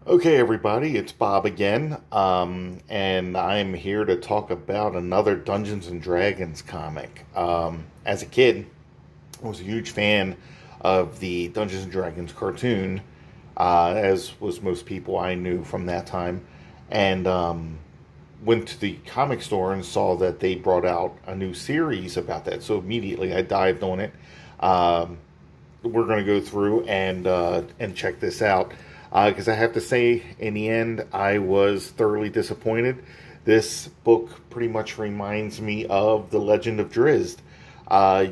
Okay, everybody, it's Bob again, and I'm here to talk about another Dungeons and Dragons comic. As a kid, I was a huge fan of the Dungeons and Dragons cartoon, as was most people I knew from that time, and went to the comic store and saw that they brought out a new series about that. So immediately I dived on it. Um, we're going to go through and check this out because I have to say, in the end, I was thoroughly disappointed. This book pretty much reminds me of the Legend of Drizzt.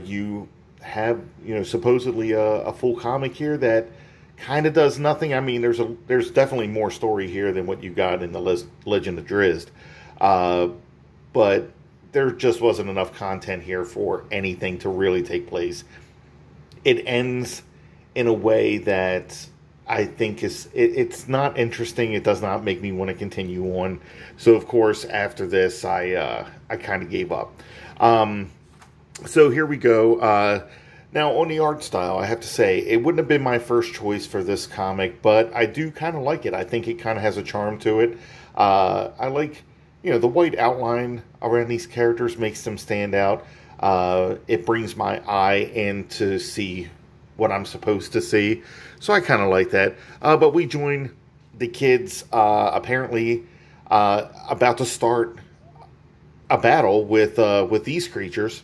You have, supposedly a full comic here that kind of does nothing. I mean, there's definitely more story here than what you got in the Legend of Drizzt, uh, but there just wasn't enough content here for anything to really take place. It ends in a way that I think it's not interesting. It does not make me want to continue on. So of course after this I kind of gave up. Um, so here we go. Now on the art style, I have to say it wouldn't have been my first choice for this comic, but I do kind of like it. I think it kind of has a charm to it. I like the white outline around these characters makes them stand out. It brings my eye in to see what I'm supposed to see. So I kind of like that. But we join the kids apparently about to start a battle with these creatures.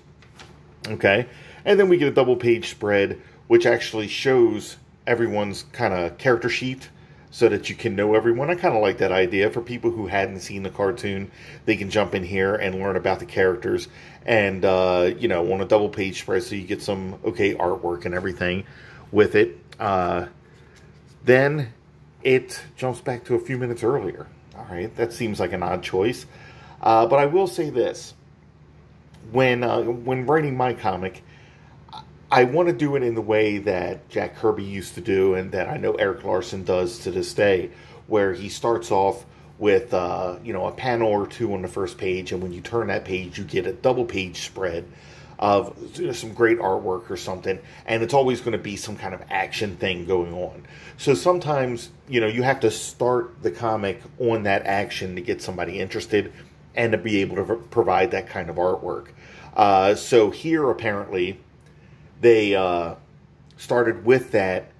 Okay, and then we get a double page spread, which actually shows everyone's kind of character sheet so that you can know everyone. I kind of like that idea. For people who hadn't seen the cartoon, they can jump in here and learn about the characters, and on a double page spread, so you get some okay artwork and everything with it. Then it jumps back to a few minutes earlier. All right, that seems like an odd choice, but I will say this: when writing my comic, I want to do it in the way that Jack Kirby used to do, and that I know Eric Larson does to this day, where he starts off with a panel or two on the first page, and when you turn that page, you get a double page spread of some great artwork or something, and it's always going to be some kind of action thing going on. So sometimes you have to start the comic on that action to get somebody interested and to be able to provide that kind of artwork. So here apparently they started with that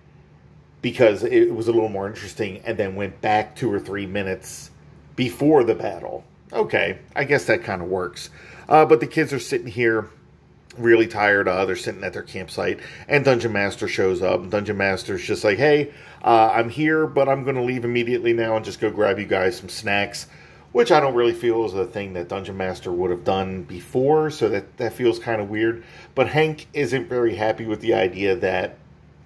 because it was a little more interesting, and then went back 2 or 3 minutes before the battle. Okay, I guess that kind of works. But the kids are sitting here really tired. They're sitting at their campsite, and Dungeon Master shows up. Dungeon Master's just like, hey, I'm here, but I'm going to leave immediately now and just go grab you guys some snacks, which I don't really feel is a thing that Dungeon Master would have done before, so that feels kind of weird. But Hank isn't very happy with the idea that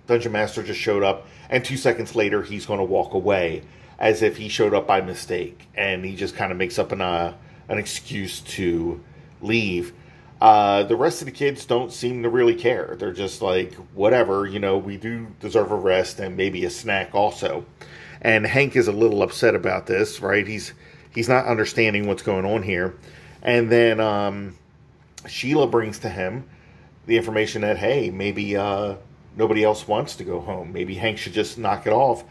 Dungeon Master just showed up, and 2 seconds later he's going to walk away, as if he showed up by mistake, and he just kind of makes up an excuse to leave. The rest of the kids don't seem to really care. They're just like, whatever, we do deserve a rest and maybe a snack also. And Hank is a little upset about this, right? He's not understanding what's going on here. And then Sheila brings to him the information that, hey, maybe nobody else wants to go home. Maybe Hank should just knock it off.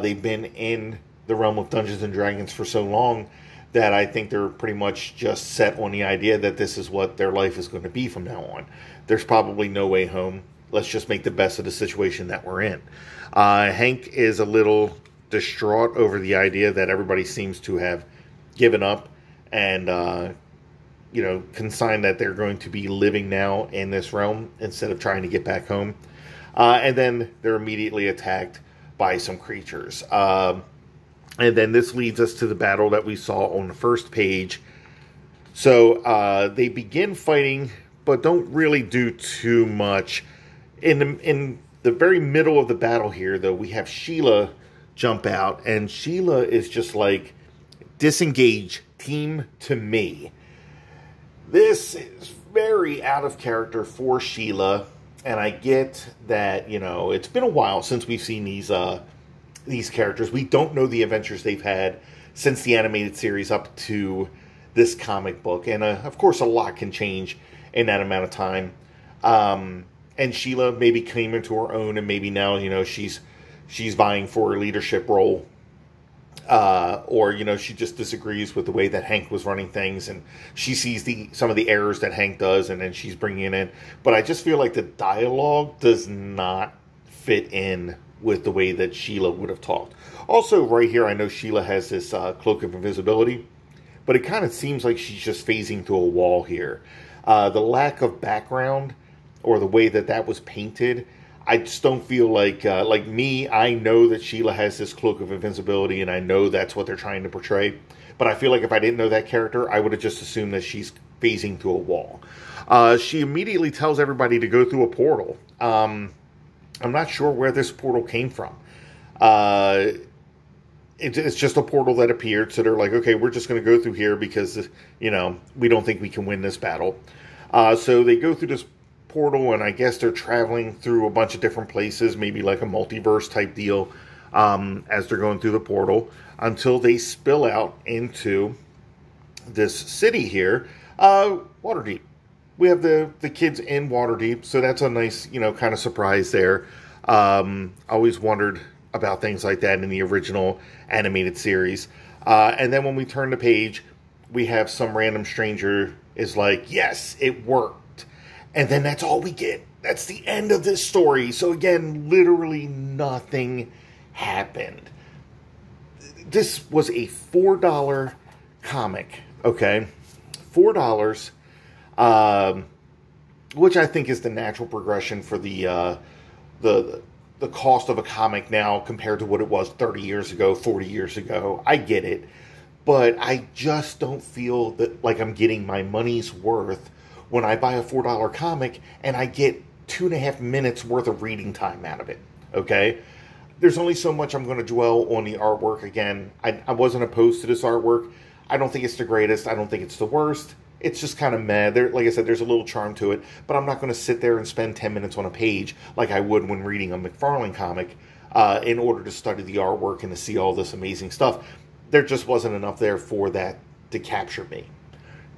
They've been in the realm of Dungeons and Dragons for so long that I think they're pretty much just set on the idea that this is what their life is going to be from now on. There's probably no way home. Let's just make the best of the situation that we're in. Hank is a little distraught over the idea that everybody seems to have given up and, consigned that they're going to be living now in this realm instead of trying to get back home. And then they're immediately attacked by some creatures. And then this leads us to the battle that we saw on the first page. So they begin fighting, but don't really do too much. In the very middle of the battle here, though, we have Sheila jump out, and Sheila is just like, disengage, team to me. This is very out of character for Sheila, and I get that, it's been a while since we've seen these characters. We don't know the adventures they've had since the animated series up to this comic book. And, of course, a lot can change in that amount of time. And Sheila maybe came into her own, and maybe now, she's vying for a leadership role or she just disagrees with the way that Hank was running things, and she sees some of the errors that Hank does, and then she's bringing it in. But I just feel like the dialogue does not fit in with the way that Sheila would have talked. Also, right here, I know Sheila has this cloak of invisibility, but it kind of seems like she's just phasing through a wall here. The lack of background, or the way that was painted, I just don't feel like me, I know that Sheila has this cloak of invincibility, and I know that's what they're trying to portray. But I feel like if I didn't know that character, I would have just assumed that she's phasing through a wall. She immediately tells everybody to go through a portal. I'm not sure where this portal came from. It's just a portal that appeared, so they're like, okay, we're just going to go through here because, we don't think we can win this battle. So they go through this portal, and I guess they're traveling through a bunch of different places, maybe like a multiverse type deal, as they're going through the portal, until they spill out into this city here, Waterdeep. We have the kids in Waterdeep, so that's a nice, kind of surprise there. Always wondered about things like that in the original animated series. And then when we turn the page, we have some random stranger is like, yes, it worked. And then that's all we get. That's the end of this story. So again, literally nothing happened. This was a $4 comic, okay? $4, which I think is the natural progression for the cost of a comic now compared to what it was 30 years ago, 40 years ago. I get it. But I just don't feel that like I'm getting my money's worth when I buy a $4 comic and I get 2.5 minutes worth of reading time out of it, okay? There's only so much I'm going to dwell on the artwork. Again, I wasn't opposed to this artwork. I don't think it's the greatest. I don't think it's the worst. It's just kind of meh. Like I said, there's a little charm to it, but I'm not going to sit there and spend 10 minutes on a page like I would when reading a McFarlane comic in order to study the artwork and to see all this amazing stuff. There just wasn't enough there for that to capture me.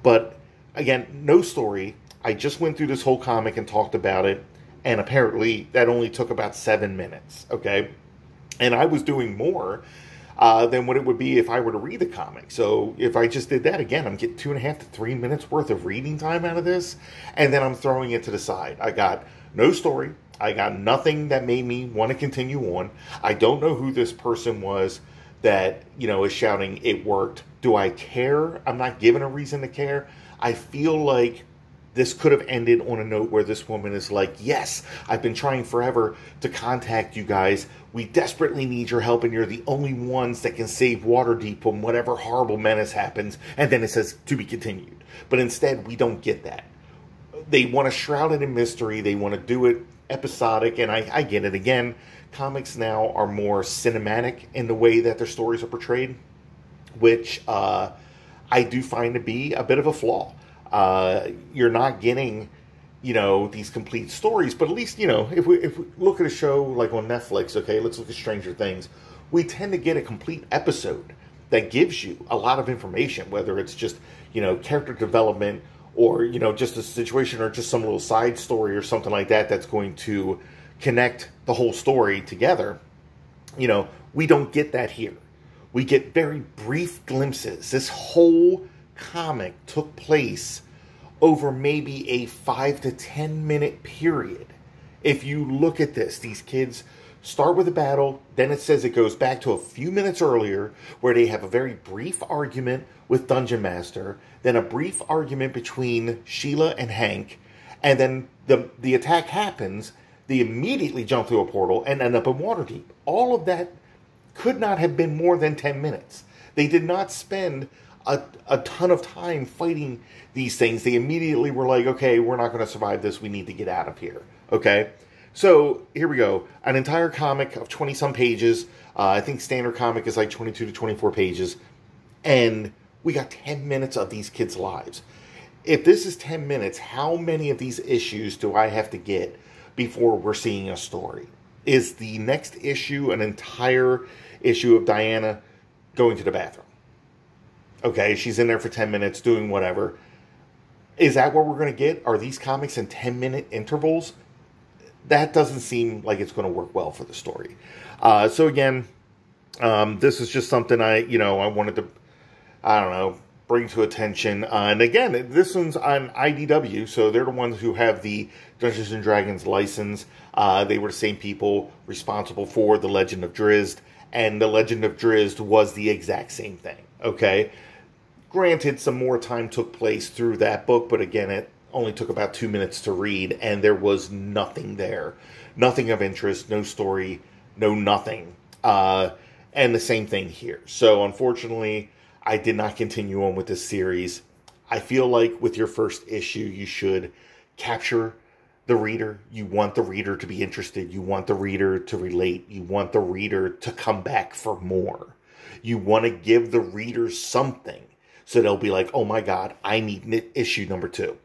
But again, no story. I just went through this whole comic and talked about it, and apparently that only took about 7 minutes, okay? And I was doing more than what it would be if I were to read the comic. So if I just did that again, I'm getting 2.5 to 3 minutes worth of reading time out of this, and then I'm throwing it to the side. I got no story. I got nothing that made me want to continue on. I don't know who this person was that, is shouting, it worked. Do I care? I'm not given a reason to care. I feel like this could have ended on a note where this woman is like, yes, I've been trying forever to contact you guys. We desperately need your help, and you're the only ones that can save Waterdeep from whatever horrible menace happens. And then it says, to be continued. But instead, we don't get that. They want to shroud it in mystery. They want to do it episodic, and I get it. Again, comics now are more cinematic in the way that their stories are portrayed, which I do find to be a bit of a flaw. You're not getting, these complete stories, but at least, if we look at a show like on Netflix, okay, let's look at Stranger Things, we tend to get a complete episode that gives you a lot of information, whether it's just, character development or, just a situation or just some little side story or something like that that's going to connect the whole story together. We don't get that here. We get very brief glimpses. This whole comic took place over maybe a 5 to 10 minute period. If you look at this, these kids start with a battle, then it says it goes back to a few minutes earlier where they have a very brief argument with Dungeon Master, then a brief argument between Sheila and Hank, and then the attack happens. They immediately jump through a portal and end up in Waterdeep. All of that could not have been more than 10 minutes. They did not spend a ton of time fighting these things. They immediately were like, okay, we're not going to survive this. We need to get out of here. Okay? So, here we go. An entire comic of 20-some pages. I think standard comic is like 22 to 24 pages. And we got 10 minutes of these kids' lives. If this is 10 minutes, how many of these issues do I have to get before we're seeing a story? Is the next issue an entire issue of Diana going to the bathroom? Okay, she's in there for 10 minutes doing whatever. Is that what we're going to get? Are these comics in 10-minute intervals? That doesn't seem like it's going to work well for the story. So again, This is just something I wanted to, I don't know, bring to attention. And again, this one's on IDW, so they're the ones who have the Dungeons and Dragons license. They were the same people responsible for The Legend of Drizzt, and The Legend of Drizzt was the exact same thing, okay? Granted, some more time took place through that book, but again, it only took about 2 minutes to read, and there was nothing there. Nothing of interest, no story, no nothing. And the same thing here. So, unfortunately, I did not continue on with this series. I feel like with your first issue, you should capture the reader. You want the reader to be interested. You want the reader to relate. You want the reader to come back for more. You want to give the reader something so they'll be like, oh my God, I need issue number 2.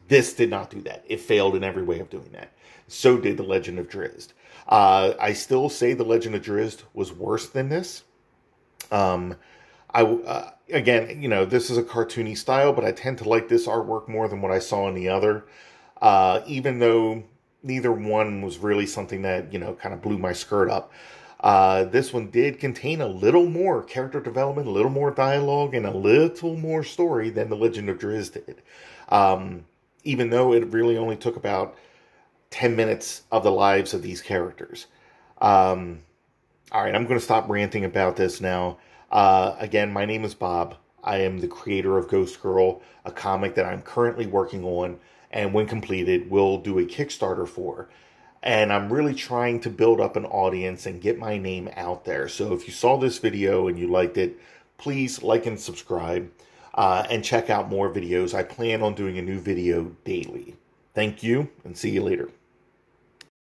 This did not do that. It failed in every way of doing that. So did The Legend of Drizzt. I still say The Legend of Drizzt was worse than this. Again, this is a cartoony style, but I tend to like this artwork more than what I saw in the other. Even though neither one was really something that, kind of blew my skirt up. This one did contain a little more character development, a little more dialogue, and a little more story than The Legend of Drizzt did. Even though it really only took about 10 minutes of the lives of these characters. All right, I'm going to stop ranting about this now. Again, my name is Bob. I am the creator of Ghost Girl, a comic that I'm currently working on, and when completed, we'll do a Kickstarter for. And I'm really trying to build up an audience and get my name out there. So if you saw this video and you liked it, please like and subscribe, and check out more videos. I plan on doing a new video daily. Thank you, and see you later.